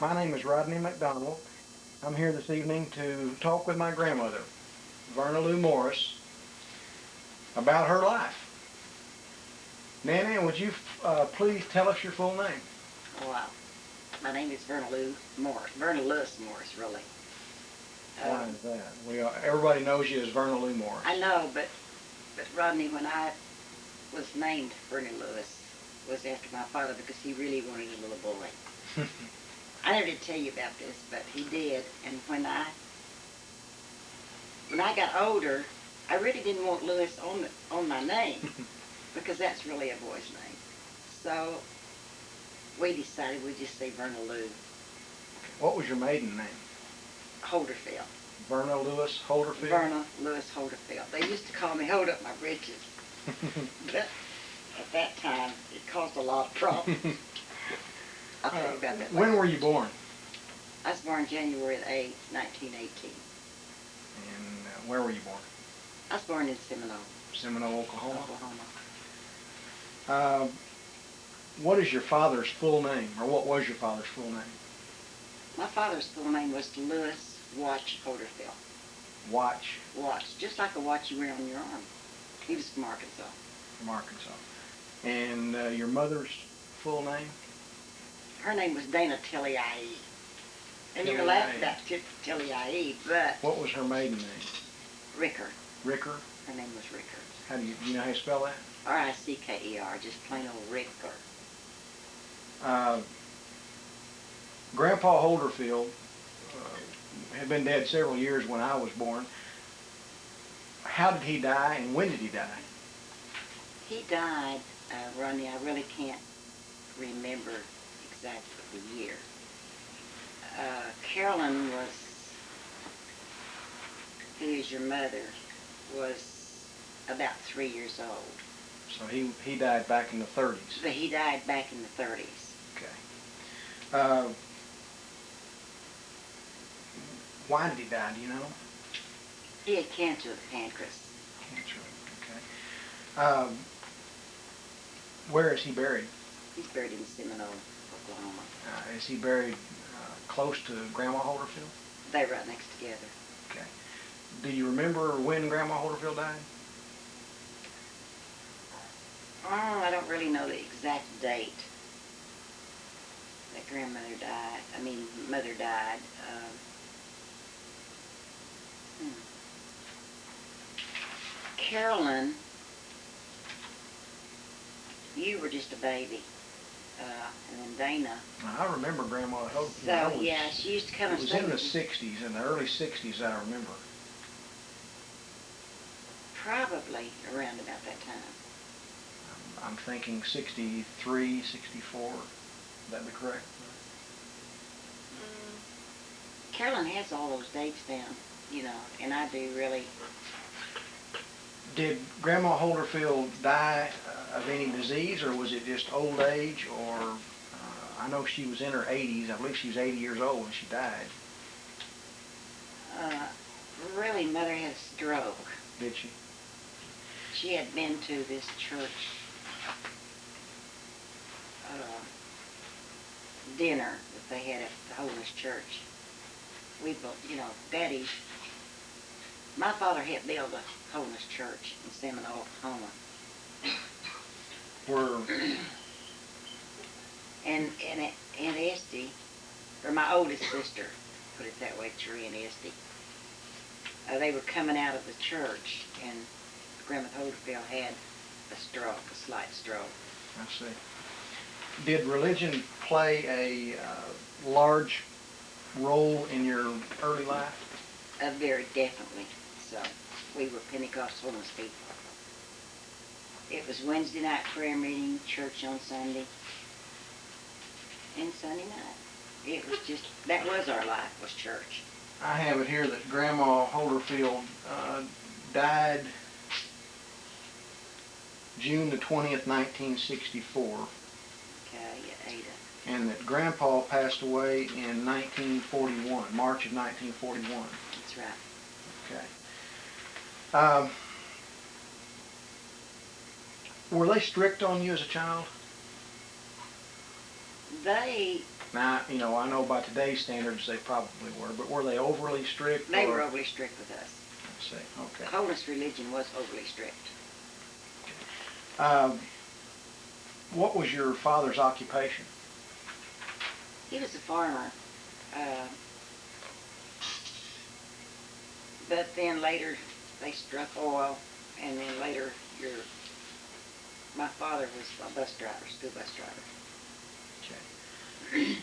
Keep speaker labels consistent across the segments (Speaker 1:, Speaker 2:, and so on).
Speaker 1: My name is Rodney McDonald. I'm here this evening to talk with my grandmother, Verna Lou Morse, about her life. Nana, would you please tell us your full name?
Speaker 2: Wow. My name is Verna Lou Morse. Verna Lewis Morse, really.
Speaker 1: Why is that? Everybody knows you as Verna Lou Morse.
Speaker 2: I know, but Rodney, when I was named Verna Lewis, was after my father because he really wanted a little boy. I never did tell you about this, but he did. And when I got older, I really didn't want Lewis on my name because that's really a boy's name. So we decided we'd just say Verna Lou.
Speaker 1: What was your maiden name?
Speaker 2: Holderfield.
Speaker 1: Verna Lewis Holderfield?
Speaker 2: Verna Lewis Holderfield. They used to call me Hold Up My Britches. But at that time, it caused a lot of problems. I'll tell you about that later.
Speaker 1: When were you born?
Speaker 2: I was born January 8, 1918.
Speaker 1: And where were you born?
Speaker 2: I was born in Seminole.
Speaker 1: Seminole, Oklahoma?
Speaker 2: Oklahoma.
Speaker 1: What is your father's full name, or what was your father's full name?
Speaker 2: My father's full name was Lewis Watch Holderfield.
Speaker 1: Watch?
Speaker 2: Watch, just like a watch you wear on your arm. He was from Arkansas.
Speaker 1: From Arkansas. And your mother's full name?
Speaker 2: Her name was Dana Tilley-IE. And you're laughing about Tilley-IE, but...
Speaker 1: What was her maiden name?
Speaker 2: Ricker.
Speaker 1: Ricker?
Speaker 2: Her name was Ricker.
Speaker 1: Do you know how you spell that?
Speaker 2: R-I-C-K-E-R, just plain old Ricker.
Speaker 1: Grandpa Holderfield had been dead several years when I was born. How did he die, and when did he die?
Speaker 2: He died, Ronnie, I really can't remember exactly the year. Carolyn who is your mother, was about 3 years old.
Speaker 1: So he died back in the 30s?
Speaker 2: But he died back in the 30s.
Speaker 1: Okay. Why did he die, do you know?
Speaker 2: He had cancer of the pancreas.
Speaker 1: Cancer, okay. Where is he buried?
Speaker 2: He's buried in Seminole, Oklahoma.
Speaker 1: Is he buried close to Grandma Holderfield?
Speaker 2: They're right next together.
Speaker 1: Okay. Do you remember when Grandma Holderfield died?
Speaker 2: Oh, I don't really know the exact date that mother died. Carolyn, you were just a baby. And then Dana.
Speaker 1: I remember Grandma Holderfield.
Speaker 2: So, yeah, she used to come and
Speaker 1: stay. It was in the 60s, in the early 60s, I remember.
Speaker 2: Probably around about that time.
Speaker 1: I'm thinking 63, 64. Would that be correct?
Speaker 2: Carolyn has all those dates down, and I do really.
Speaker 1: Did Grandma Holderfield die of any disease, or was it just old age, or I know she was in her 80s. I believe she was 80 years old when she died.
Speaker 2: Really, Mother had a stroke.
Speaker 1: Did she?
Speaker 2: She had been to this church dinner that they had at the Holiness Church. Daddy, my father helped build a Holiness Church in Seminole, Oklahoma. And Aunt Esty, or my oldest sister, put it that way, Tree and Esty, they were coming out of the church, and Grandma Holderfield had a slight stroke.
Speaker 1: I see. Did religion play a large role in your early life?
Speaker 2: Very definitely. So, we were Pentecostal holiness people. It was Wednesday night prayer meeting, church on Sunday, and Sunday night. It was just, that was our life, was church.
Speaker 1: I have it here that Grandma Holderfield died June the 20th, 1964.
Speaker 2: Okay, Ada.
Speaker 1: And that Grandpa passed away in 1941, March of 1941.
Speaker 2: That's right.
Speaker 1: Okay. Were they strict on you as a child?
Speaker 2: They
Speaker 1: Now, you know, I know by today's standards they probably were, but were they overly strict?
Speaker 2: They were overly strict with us.
Speaker 1: Let's see,
Speaker 2: The
Speaker 1: okay.
Speaker 2: holiness religion was overly strict.
Speaker 1: Um, what was your father's occupation?
Speaker 2: He was a farmer. Uh, but then later they struck oil, and then later my father was a bus driver, school bus driver.
Speaker 1: Okay.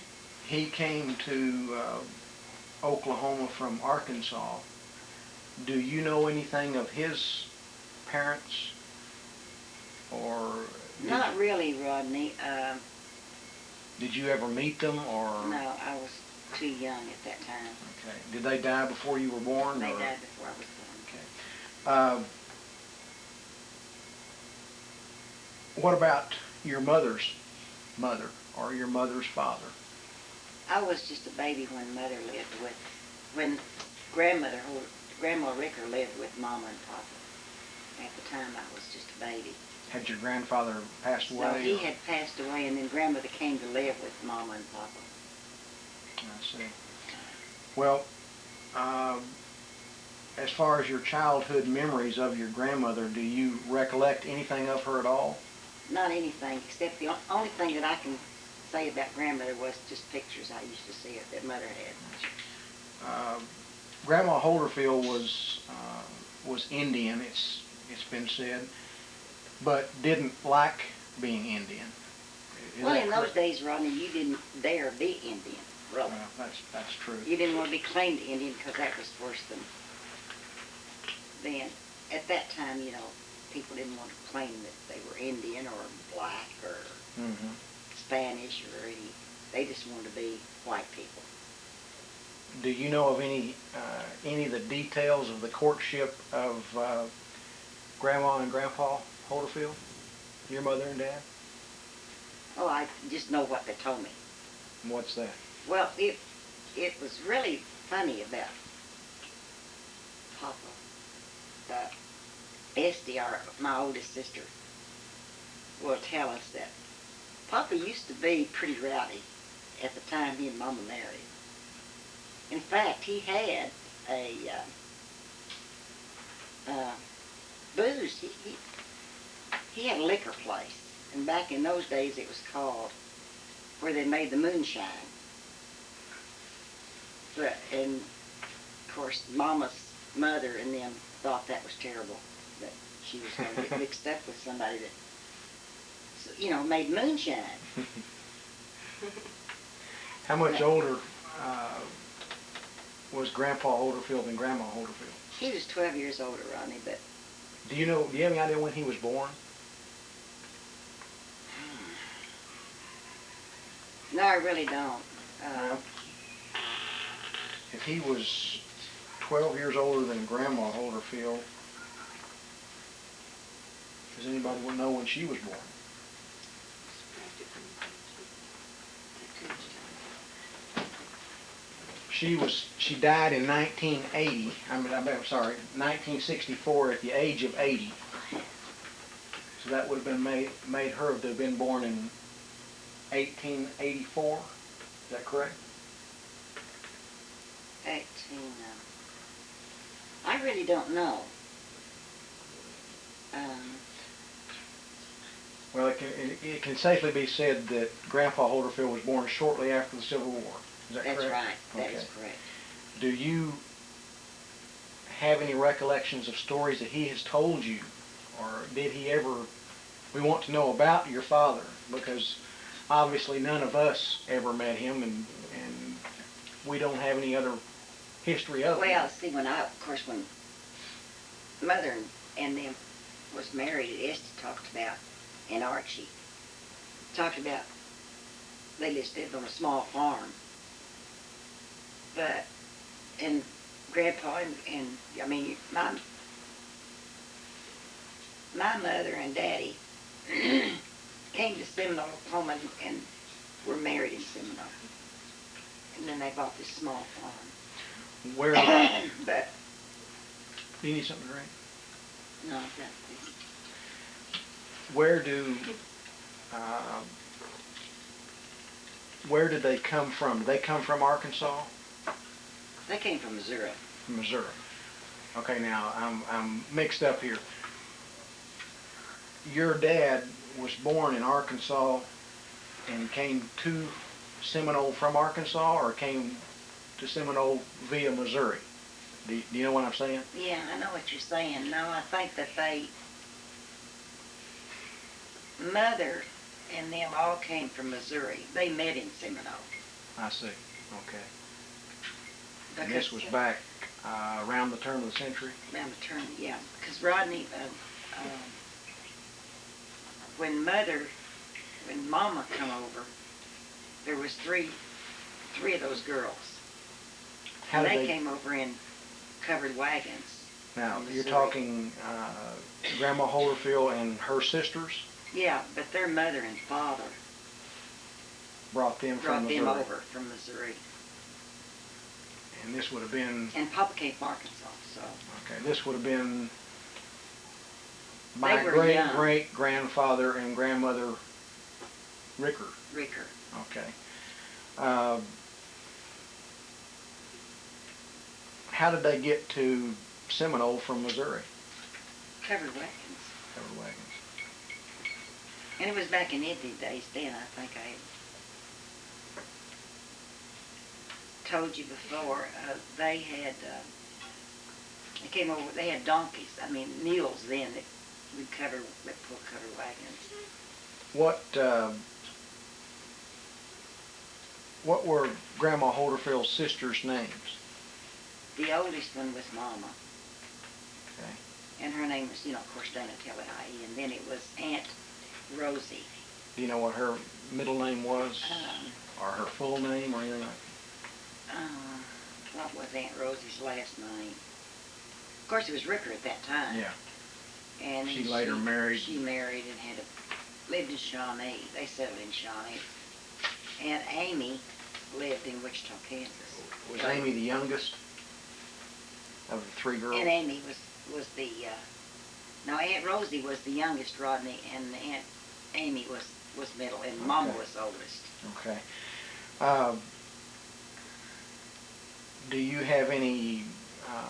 Speaker 1: He came to Oklahoma from Arkansas. Do you know anything of his parents? Or
Speaker 2: Not really, Rodney.
Speaker 1: did you ever meet them, or?
Speaker 2: No, I was too young at that time.
Speaker 1: Okay. Did they die before you were born?
Speaker 2: They
Speaker 1: or?
Speaker 2: died before I was born.
Speaker 1: Okay. What about your mother's mother or your mother's father?
Speaker 2: I was just a baby when when Grandma Ricker lived with Mama and Papa. At the time, I was just a baby.
Speaker 1: Had your grandfather passed away?
Speaker 2: So he had passed away, and then Grandmother came to live with Mama and Papa.
Speaker 1: I see. Well, as far as your childhood memories of your grandmother, do you recollect anything of her at all?
Speaker 2: Not anything, except the only thing that I can say about Grandmother was just pictures I used to see it that Mother had.
Speaker 1: Grandma Holderfield was Indian. It's been said, but didn't like being Indian.
Speaker 2: Well, in those days, Rodney, you didn't dare be Indian, really.
Speaker 1: Well, that's true.
Speaker 2: You didn't want to be claimed Indian because that was worse than then. At that time, you know, people didn't want to claim that they were Indian or black or Spanish or any. They just wanted to be white people.
Speaker 1: Do you know of any of the details of the courtship of Grandma and Grandpa Holderfield, your mother and dad?
Speaker 2: Oh, I just know what they told me.
Speaker 1: What's that?
Speaker 2: Well, it was really funny about Papa. Esty, my oldest sister, will tell us that Papa used to be pretty rowdy at the time he and Mama married. In fact, he had a booze. He had a liquor place, and back in those days it was called where they made the moonshine. But and of course, Mama's mother and them thought that was terrible, that she was going to get mixed up with somebody that, you know, made moonshine.
Speaker 1: How much older was Grandpa Holderfield than Grandma Holderfield?
Speaker 2: He was 12 years older, Rodney, but...
Speaker 1: Do you have any idea when he was born?
Speaker 2: No, I really don't.
Speaker 1: If he was 12 years older than Grandma Holderfield, does anybody know when she was born? She died in 1980. I'm sorry, 1964 at the age of 80. So that would have been made her to have been born in 1884. Is that correct?
Speaker 2: 18. I really don't know.
Speaker 1: Well, it can safely be said that Grandpa Holderfield was born shortly after the Civil War. Is that correct?
Speaker 2: That's right. That is
Speaker 1: Okay.
Speaker 2: correct.
Speaker 1: Do you have any recollections of stories that he has told you, or did he ever? We want to know about your father, because obviously none of us ever met him, and we don't have any other history of him.
Speaker 2: Well, see, when Mother and them was married, Esty talked about, and Archie talked about, they just lived on a small farm. But, and Grandpa and I mean, my mother and Daddy came to Seminole, Oklahoma, and were married in Seminole. And then they bought this small farm.
Speaker 1: Where?
Speaker 2: But,
Speaker 1: Do you need something to drink?
Speaker 2: no, I've got this.
Speaker 1: Where do where did they come from? Did they come from Arkansas?
Speaker 2: They came from Missouri.
Speaker 1: From Missouri. Okay, now I'm mixed up here. Your dad was born in Arkansas and came to Seminole from Arkansas, or came to Seminole via Missouri? Do you know what I'm saying?
Speaker 2: Yeah, I know what you're saying. No, I think that Mother and them all came from Missouri. They met in Seminole.
Speaker 1: I see. Okay. And
Speaker 2: Because,
Speaker 1: this was back around the turn of the century?
Speaker 2: around the turn, yeah. Because Rodney, when Mama come over, there was three of those girls.
Speaker 1: How
Speaker 2: And
Speaker 1: did
Speaker 2: they came over in covered wagons.
Speaker 1: Now,
Speaker 2: from
Speaker 1: you're
Speaker 2: Missouri.
Speaker 1: talking Grandma Holderfield and her sisters
Speaker 2: Yeah, but their mother and father
Speaker 1: brought them from Missouri.
Speaker 2: over from Missouri.
Speaker 1: And this would have been,
Speaker 2: And Papa came from Arkansas, so.
Speaker 1: okay, this would have been
Speaker 2: They
Speaker 1: my
Speaker 2: were young.
Speaker 1: great-grandfather and grandmother Ricker.
Speaker 2: Ricker.
Speaker 1: Okay. How did they get to Seminole from Missouri?
Speaker 2: Covered wagons.
Speaker 1: Covered wagons.
Speaker 2: And it was back in Indian days then, I think I told you before, they came over, they had donkeys, mules then that pull covered wagons.
Speaker 1: What were Grandma Holderfield's sisters' names?
Speaker 2: The oldest one was Mama.
Speaker 1: Okay.
Speaker 2: And her name was, of course, Donatella, and then it was Aunt Rosie.
Speaker 1: Do you know what her middle name was? Or her full name or anything like that?
Speaker 2: What was Aunt Rosie's last name? Of course, it was Ricker at that time.
Speaker 1: Yeah.
Speaker 2: And
Speaker 1: She later married.
Speaker 2: She married and lived in Shawnee. They settled in Shawnee. And Amy lived in Wichita, Kansas.
Speaker 1: Was Amy the youngest of the three girls?
Speaker 2: And Amy was the, no, Aunt Rosie was the youngest, Rodney, and Aunt Amy was middle, and Mama was oldest.
Speaker 1: Okay. Do you have any...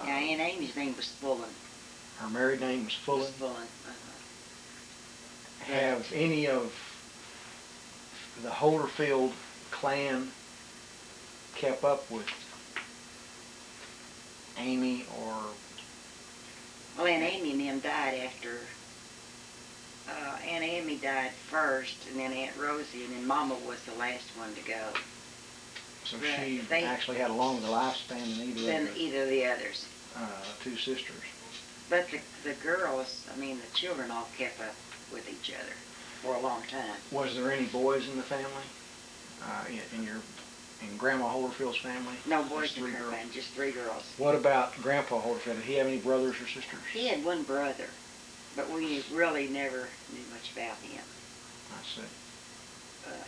Speaker 2: Yeah, Aunt Amy's name was Fullen.
Speaker 1: Her married name was Fullen?
Speaker 2: Fullen.
Speaker 1: Have any of the Holderfield clan kept up with Amy or...
Speaker 2: Well, Aunt Amy and them died after, Aunt Amy died first, and then Aunt Rosie, and then Mama was the last one to go.
Speaker 1: So she actually had a longer lifespan than
Speaker 2: either of the others.
Speaker 1: Two sisters.
Speaker 2: But the girls, the children all kept up with each other for a long time.
Speaker 1: Was there any boys in the family? In Grandma Holderfield's family?
Speaker 2: No boys in her family, just three girls.
Speaker 1: What about Grandpa Holderfield? Did he have any brothers or sisters?
Speaker 2: He had one brother, but we really never knew much about him.
Speaker 1: I see.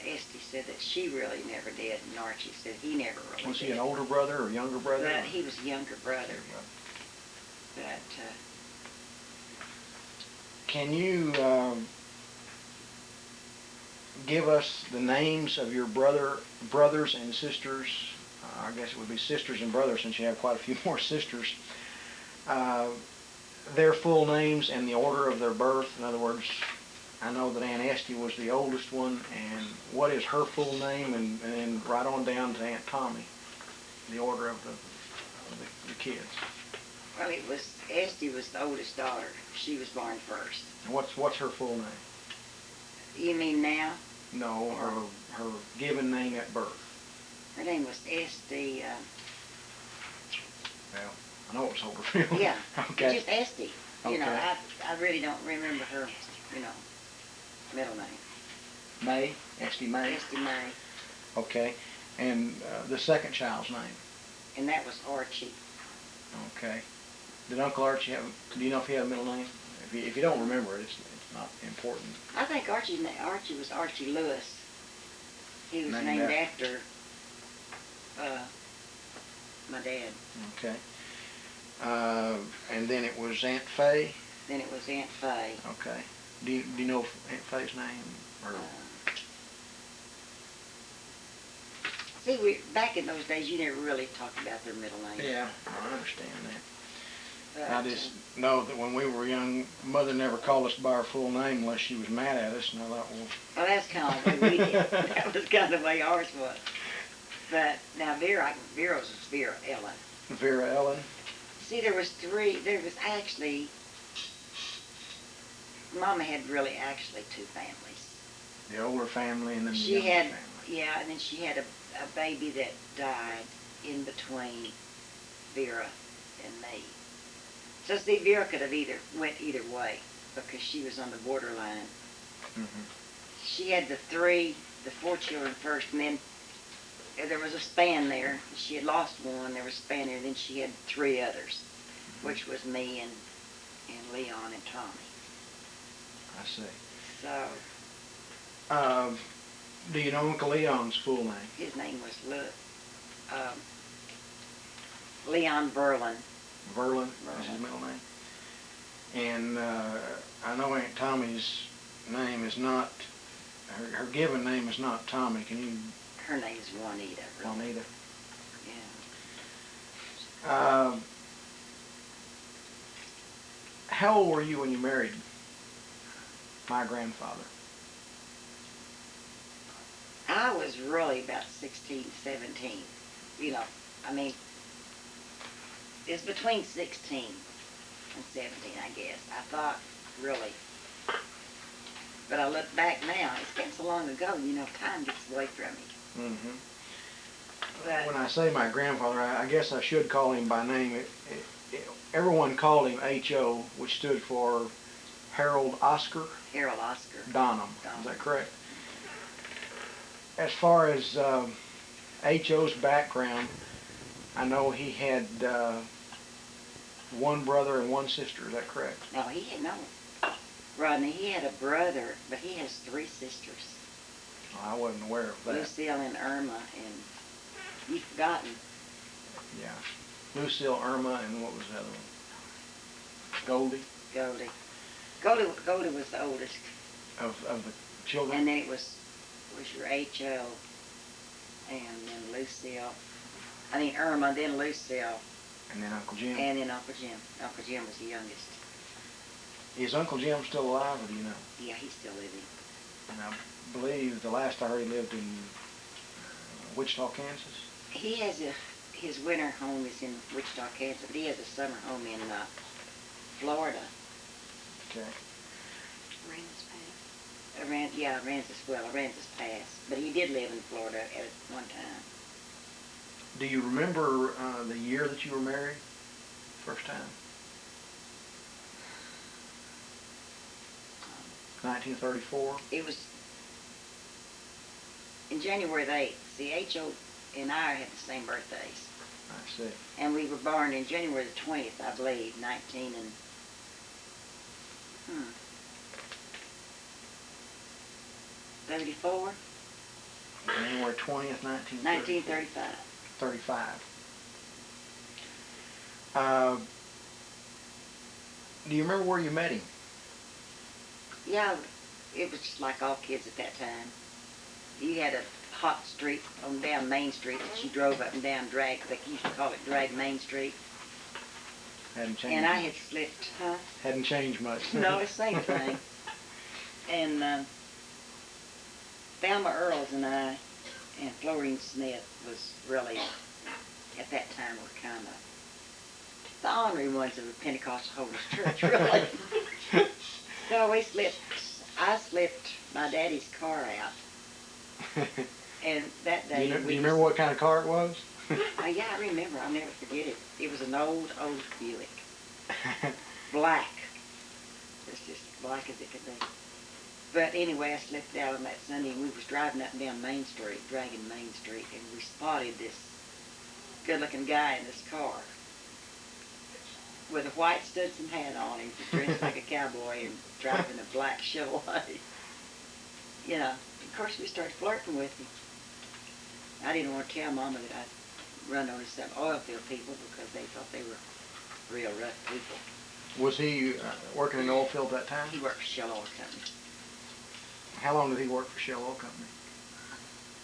Speaker 2: Esty said that she really never did, and Archie said he never really did.
Speaker 1: Was he an older brother or younger brother?
Speaker 2: But he was a younger brother. But,
Speaker 1: can you give us the names of your brothers and sisters? I guess it would be sisters and brothers since you have quite a few more sisters. Their full names and the order of their birth. In other words, I know that Aunt Esty was the oldest one, and what is her full name, and then right on down to Aunt Tommy, the order of the kids.
Speaker 2: well, Esty was the oldest daughter. She was born first.
Speaker 1: And what's her full name?
Speaker 2: You mean now?
Speaker 1: No, her given name at birth.
Speaker 2: Her name was Esty,
Speaker 1: Well, I know it was Holderfield.
Speaker 2: yeah,
Speaker 1: Okay.
Speaker 2: just Esty.
Speaker 1: Okay.
Speaker 2: I really don't remember her, middle name.
Speaker 1: May? Esty May?
Speaker 2: Esty May.
Speaker 1: Okay. And the second child's name?
Speaker 2: And that was Archie.
Speaker 1: Okay. Did Uncle Archie do you know if he had a middle name? If you don't remember it, it's not important.
Speaker 2: I think Archie was Archie Lewis. He was named after my dad.
Speaker 1: Okay. And then it was Aunt Fay?
Speaker 2: Then it was Aunt Fay.
Speaker 1: Okay. Do you know Aunt Fay's name? Or
Speaker 2: See, back in those days, you never really talked about their middle name.
Speaker 1: Yeah, I understand that.
Speaker 2: But,
Speaker 1: I just know that when we were young, Mother never called us by our full name unless she was mad at us, and I thought, well...
Speaker 2: Well, that's kind of the way we did. That was kind of the way ours was. But now Vera's was Vera Ellen.
Speaker 1: Vera Ellen?
Speaker 2: See, there was three. There was actually... Mama had really actually two families.
Speaker 1: The older family and then the
Speaker 2: She
Speaker 1: younger
Speaker 2: had,
Speaker 1: family.
Speaker 2: yeah, and then she had a baby that died in between Vera and me. So see, Vera could have went either way because she was on the borderline.
Speaker 1: Mm-hmm.
Speaker 2: She had the four children first, and then there was a span there. She had lost one, there was a span there, and then she had three others, which was me and Leon and Tommy.
Speaker 1: I see.
Speaker 2: So,
Speaker 1: do you know Uncle Leon's full name?
Speaker 2: his name was Leon Verlin.
Speaker 1: Verlin is his middle name. And I know Aunt Tommy's name is not, her given name is not Tommy. Can you?
Speaker 2: Her name is Juanita. Really.
Speaker 1: Juanita.
Speaker 2: Yeah.
Speaker 1: How old were you when you married my grandfather?
Speaker 2: I was really about 16, 17. You know, I mean, it's between 16 and 17, I guess. I thought, really. But I look back now, it's been so long ago, you know, time gets away from me.
Speaker 1: Mm-hmm.
Speaker 2: But
Speaker 1: When I say my grandfather, I guess I should call him by name. Everyone called him H.O., which stood for Harold Oscar
Speaker 2: Harold Oscar
Speaker 1: Donham. Is that correct? As far as H.O.'s background, I know he had one brother and one sister. Is that correct?
Speaker 2: No, he had no. Rodney, he had a brother, but he has three sisters.
Speaker 1: Oh, I wasn't aware of that.
Speaker 2: Lucille and Irma, and you've forgotten.
Speaker 1: Yeah. Lucille, Irma, and what was the other one? Goldie?
Speaker 2: Goldie was the oldest.
Speaker 1: Of the children?
Speaker 2: And then it was your H.O. and then Lucille. I mean Irma, then Lucille.
Speaker 1: And then Uncle Jim?
Speaker 2: And then Uncle Jim. Uncle Jim was the youngest.
Speaker 1: Is Uncle Jim still alive, or do you know?
Speaker 2: Yeah, he's still living.
Speaker 1: And I believe the last I heard he lived in Wichita, Kansas?
Speaker 2: He has his winter home is in Wichita, Kansas, but he has a summer home in Florida.
Speaker 1: Okay.
Speaker 2: Aransas Pass. But he did live in Florida at one time.
Speaker 1: Do you remember the year that you were married? First time? 1934?
Speaker 2: It was in January the 8th. See, H.O. and I had the same birthdays.
Speaker 1: I see.
Speaker 2: And we were born in January the 20th, I believe, 34?
Speaker 1: January 20th,
Speaker 2: 1935.
Speaker 1: 35. Do you remember where you met him?
Speaker 2: Yeah, it was just like all kids at that time. You had a hot street on down Main Street that you drove up and down they used to call it Drag Main Street.
Speaker 1: Hadn't changed.
Speaker 2: And I had slipped, huh?
Speaker 1: Hadn't changed much.
Speaker 2: No, it's the same thing. And Thelma Earls and I and Florine Smith was really, at that time, were kind of the honorary ones of the Pentecostal Holiness Church, really. So I slipped my daddy's car out. And that day...
Speaker 1: Do you remember what kind of car it was?
Speaker 2: Yeah, I remember. I'll never forget it. It was an old Buick. Black. It's just black as it could be. But anyway, I slipped out on that Sunday, and we was driving up and down Main Street, dragging Main Street, and we spotted this good-looking guy in this car with a white Stetson hat on him, dressed like a cowboy and driving a black Chevrolet. You know, of course, we started flirting with him. I didn't want to tell Mama that I'd run on some oil field people because they thought they were real rough people.
Speaker 1: Was he working in the oil field that time?
Speaker 2: He worked for Shell Oil Company.
Speaker 1: How long did he work for Shell Oil Company?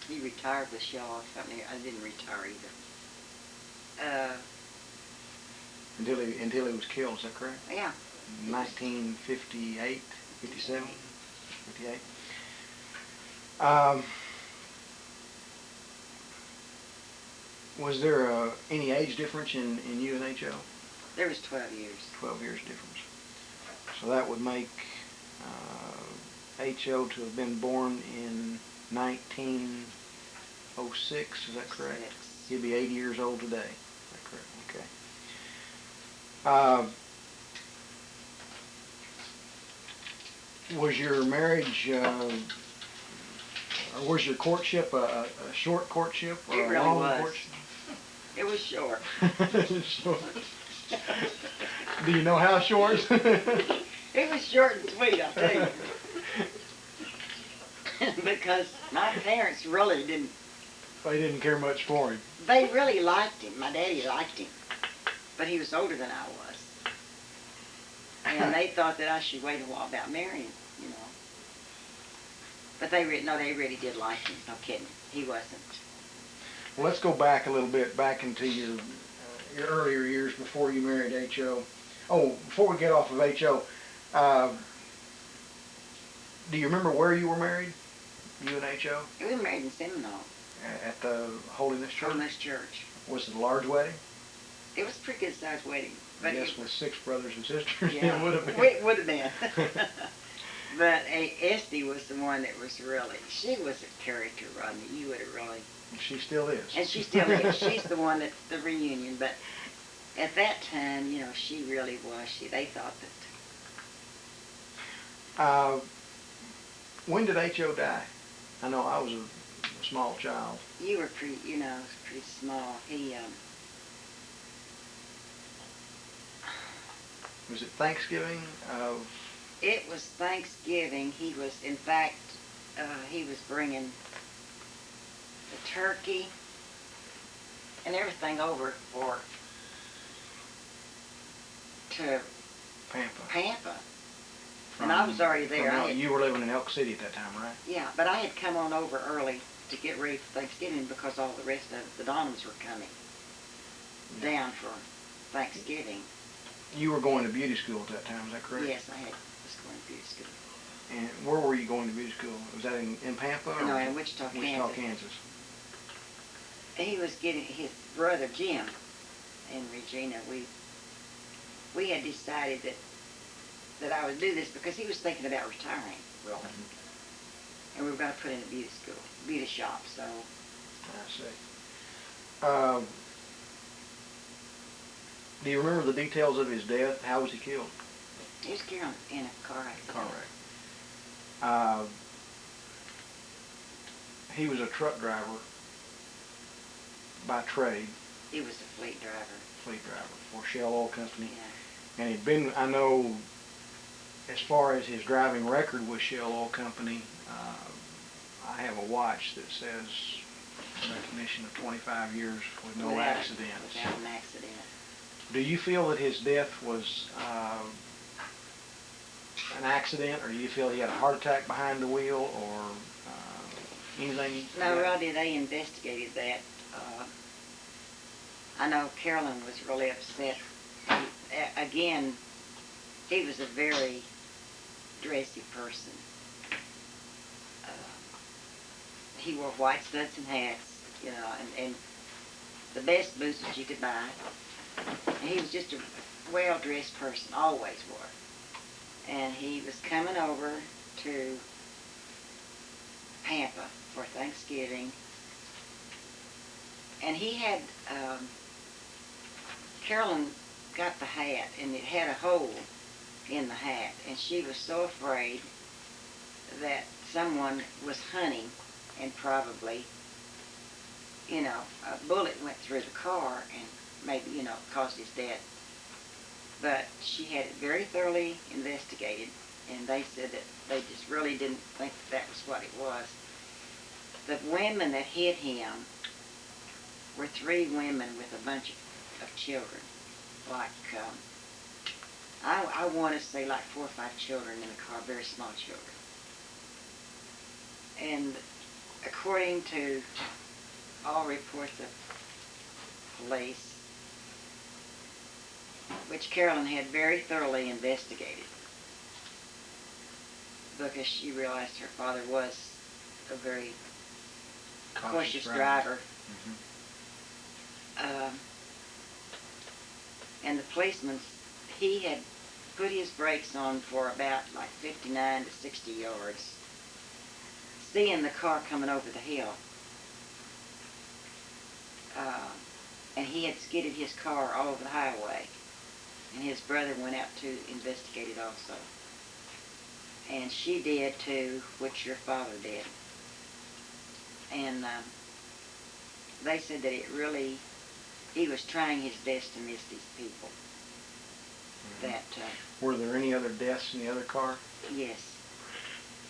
Speaker 2: He retired with Shaw. I didn't retire either.
Speaker 1: Until he was killed, is that correct?
Speaker 2: Yeah.
Speaker 1: 1958, 57, 58. Was there any age difference in you and H.O.?
Speaker 2: There was 12 years.
Speaker 1: 12 years difference. So that would make H.O. to have been born in 1906, is that correct?
Speaker 2: 6.
Speaker 1: He'd be 80 years old today. Is that correct? Okay. Was your marriage, or was your courtship a short courtship or
Speaker 2: It
Speaker 1: a
Speaker 2: really
Speaker 1: long
Speaker 2: was.
Speaker 1: courtship?
Speaker 2: It was short.
Speaker 1: Short. Do you know how short?
Speaker 2: It was short and sweet, I'll tell you. Because my parents really didn't.
Speaker 1: They didn't care much for him.
Speaker 2: They really liked him. My daddy liked him. But he was older than I was. And they thought that I should wait a while about marrying, you know. But they really did like him. No kidding. He wasn't.
Speaker 1: Well, let's go back a little bit, back into your earlier years before you married H.O. Oh, before we get off of H.O., do you remember where you were married, you and H.O.?
Speaker 2: We were married in Seminole.
Speaker 1: At the Holiness Church?
Speaker 2: Holiness Church.
Speaker 1: Was it a large wedding?
Speaker 2: It was a pretty good sized wedding. But
Speaker 1: I guess with 6 brothers and sisters,
Speaker 2: yeah,
Speaker 1: it would have been.
Speaker 2: It would have been. But Esty was the one that was really, she was a character, Rodney. You would have really.
Speaker 1: She still is.
Speaker 2: And she still is. She's the one that's the reunion. But at that time, you know, she really was. They thought that.
Speaker 1: When did H.O. die? I know I was a small child.
Speaker 2: You were pretty small.
Speaker 1: Was it Thanksgiving of?
Speaker 2: It was Thanksgiving. He was, in fact, he was bringing the turkey and everything over to Pampa. And I was already there.
Speaker 1: You were living in Elk City at that time, right?
Speaker 2: Yeah, but I had come on over early to get ready for Thanksgiving because all the rest of the Donhams were coming down for Thanksgiving.
Speaker 1: You were going to beauty school at that time, is that correct?
Speaker 2: Yes, I was going to beauty school.
Speaker 1: And where were you going to beauty school? Was that in Pampa? Or
Speaker 2: no, in Wichita,
Speaker 1: Kansas.
Speaker 2: He was getting his brother Jim and Regina. We had decided that I would do this because he was thinking about retiring, really. And we were going to put in a beauty shop. So.
Speaker 1: I see. Do you remember the details of his death? How was he killed?
Speaker 2: He was killed in a car accident.
Speaker 1: Car wreck. He was a truck driver by trade.
Speaker 2: He was a fleet driver.
Speaker 1: Fleet driver for Shell Oil Company.
Speaker 2: Yeah.
Speaker 1: And he'd been, I know, as far as his driving record with Shell Oil Company, I have a watch that says recognition of 25 years with no accidents.
Speaker 2: Without an accident.
Speaker 1: Do you feel that his death was an accident, or do you feel he had a heart attack behind the wheel, or anything?
Speaker 2: No, Rodney, they investigated that. I know Carolyn was really upset. Again, he was a very dressy person. He wore white studs and hats, you know, and the best boots that you could buy. And he was just a well-dressed person, always was. And he was coming over to Pampa for Thanksgiving. And he had, Carolyn got the hat, and it had a hole in the hat. And she was so afraid that someone was hunting and probably, you know, a bullet went through the car and maybe, you know, caused his death. But she had it very thoroughly investigated, and they said that they just really didn't think that was what it was. The women that hit him were 3 women with a bunch of children. Like, I want to say like 4 or 5 children in the car, very small children. And according to all reports of police, which Carolyn had very thoroughly investigated, because she realized her father was a very cautious driver. And the policeman, he had put his brakes on for about like 59 to 60 yards, seeing the car coming over the hill. And he had skidded his car all over the highway. And his brother went out to investigate it also. And she did too, which your father did. And they said that it really, he was trying his best to miss these people. That
Speaker 1: were there any other deaths in the other car?
Speaker 2: Yes.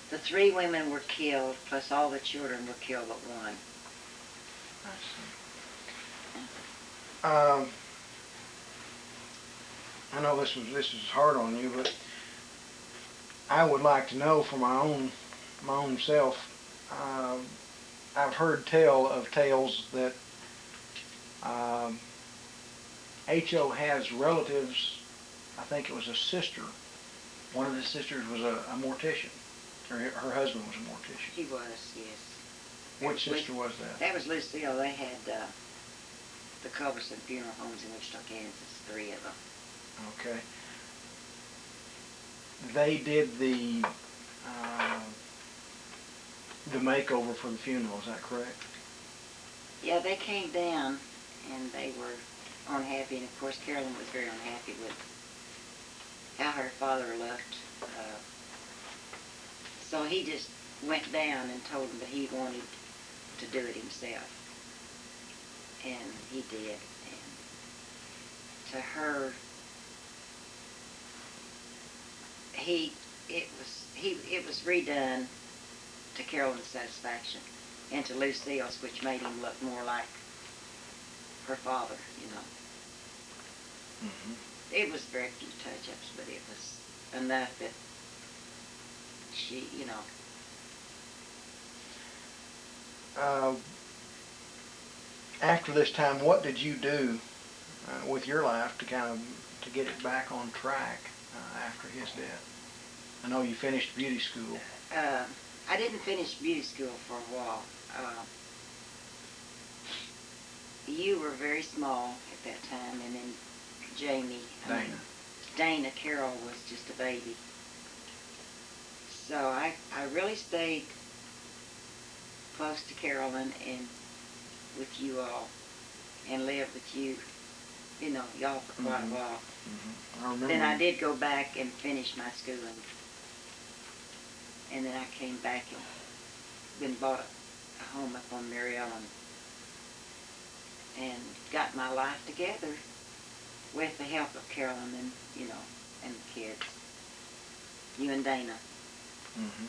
Speaker 2: The 3 women were killed, plus all the children were killed but one.
Speaker 1: I see. I know this is hard on you, but I would like to know for my own self. I've heard tell of tales that H.O. has relatives. I think it was a sister. One of the sisters was a mortician. Her husband was a mortician.
Speaker 2: He was, yes.
Speaker 1: Which sister was that?
Speaker 2: That was Lucille. They had the Culberson Funeral Homes in Wichita, Kansas, 3 of them.
Speaker 1: Okay. They did the makeover for the funeral, is that correct?
Speaker 2: Yeah, they came down and they were unhappy, and of course Carolyn was very unhappy with how her father left. So he just went down and told him that he wanted to do it himself. And he did. And to her, it was redone to Carolyn's satisfaction, and to Lucille's, which made him look more like her father, you know.
Speaker 1: Mm-hmm.
Speaker 2: It was very few touch-ups, but it was enough that she, you know.
Speaker 1: After this time, what did you do with your life to get it back on track after his death? I know you finished beauty school.
Speaker 2: I didn't finish beauty school for a while. You were very small at that time, and then Dana Carroll was just a baby. So I really stayed close to Carolyn and with you all, and lived with you, you know, y'all for quite a while.
Speaker 1: Mm-hmm. I remember.
Speaker 2: Then I did go back and finish my schooling. And then I came back and then bought a home up on Mary Ellen and got my life together with the help of Carolyn and, you know, and the kids. You and Dana.
Speaker 1: Mm-hmm.